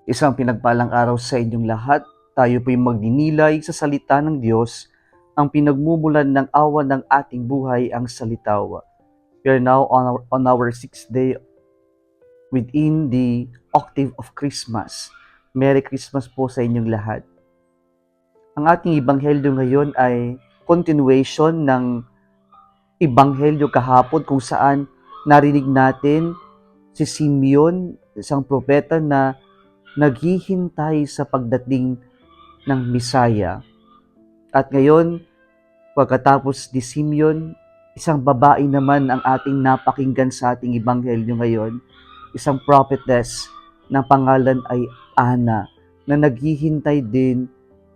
Isang pinagpalang araw sa inyong lahat. Tayo po'y magninilay sa salita ng Diyos, ang pinagmumulan ng awa ng ating buhay ang salitawa. We are now on our 6th day within the octave of Christmas. Merry Christmas po sa inyong lahat. Ang ating ebanghelyo ngayon ay continuation ng ebanghelyo kahapon kung saan narinig natin si Simeon, isang propeta na naghihintay sa pagdating ng Misaya. At ngayon, pagkatapos ni Simeon, isang babae naman ang ating napakinggan sa ating ebanghelyo ngayon, isang prophetess na pangalan ay Ana, na naghihintay din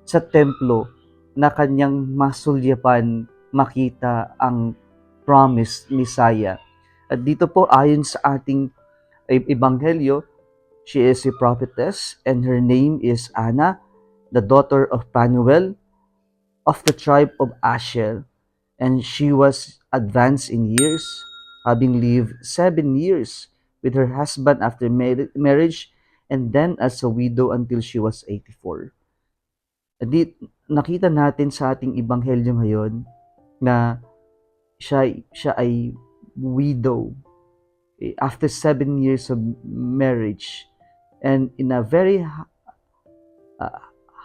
sa templo na kanyang masulyapan makita ang promised Messiah. At dito po ayon sa ating ebanghelyo, she is a prophetess and her name is Anna, the daughter of Phanuel of the tribe of Asher. And she was advanced in years, having lived 7 years with her husband after marriage and then as a widow until she was 84. Di, nakita natin sa ating ebanghelyo ngayon na siya ay widow after 7 years of marriage and in a very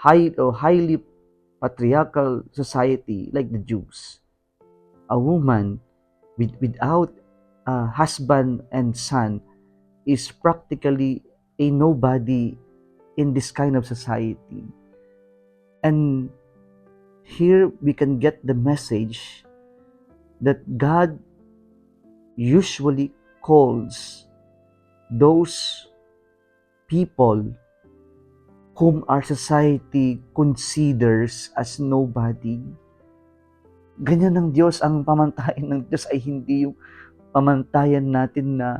highly patriarchal society like the Jews. A woman without a husband and son is practically a nobody in this kind of society. And here we can get the message that God usually calls those people whom our society considers as nobody. Ganyan ng Diyos, ang pamantayan ng Diyos ay hindi yung pamantayan natin na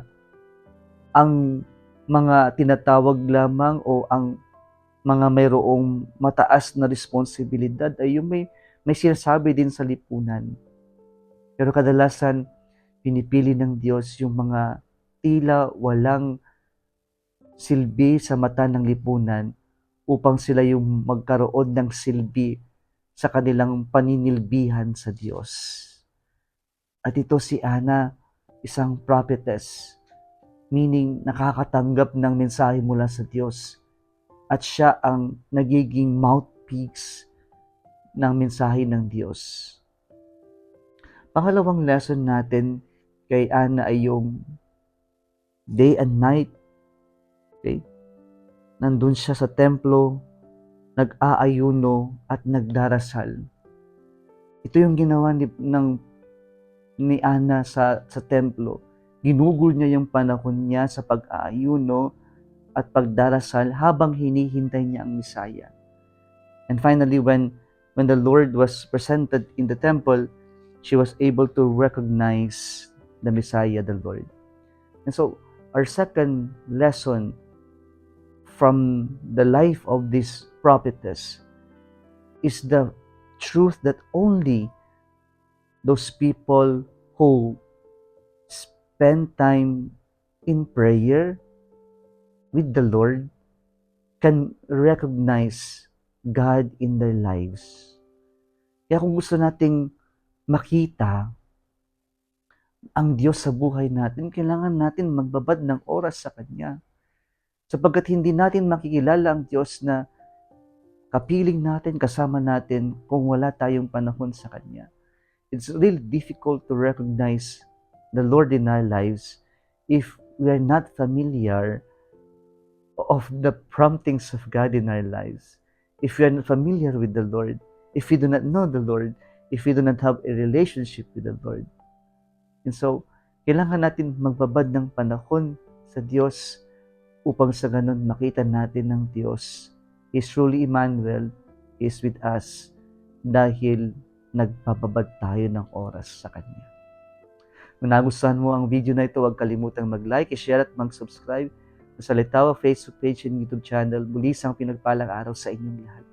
ang mga tinatawag lamang o ang mga mayroong mataas na responsibilidad ay yung may sinasabi din sa lipunan. Pero kadalasan, pinipili ng Diyos yung mga tila walang silbi sa mata ng lipunan upang sila yung magkaroon ng silbi sa kanilang paninilbihan sa Diyos. At ito si Ana, isang prophetess, meaning nakakatanggap ng mensahe mula sa Diyos. At siya ang nagiging mouthpiece ng mensahe ng Diyos. Pangalawang lesson natin kay Ana ay yung day and night. Okay? Nandun siya sa templo, nag-aayuno at nagdarasal. Ito yung ginawa ni Ana sa templo. Ginugol niya yung panahon niya sa pag-aayuno at pagdarasal habang hinihintay niya ang Misaya. And finally, when the Lord was presented in the temple, she was able to recognize the Messiah, the Lord. And so, our second lesson from the life of this prophetess is the truth that only those people who spend time in prayer with the Lord can recognize God in their lives. Kaya kung gusto nating makita ang Diyos sa buhay natin, kailangan natin magbabad ng oras sa Kanya. Sapagkat hindi natin makikilala ang Diyos na kapiling natin, kasama natin kung wala tayong panahon sa Kanya. It's really difficult to recognize the Lord in our lives if we are not familiar of the promptings of God in our lives. If we are not familiar with the Lord, if we do not know the Lord, if we do not have a relationship with the Lord. And so, kailangan natin magbabad ng panahon sa Diyos upang sa ganun makita natin ng Diyos is truly Emmanuel, is with us dahil nagpapabad tayo ng oras sa Kanya. Kung nagustuhan mo ang video na ito, huwag kalimutang mag-like, i-share at mag-subscribe sa Salitawa Facebook page and YouTube channel. Muli isang pinagpalang araw sa inyong lahat.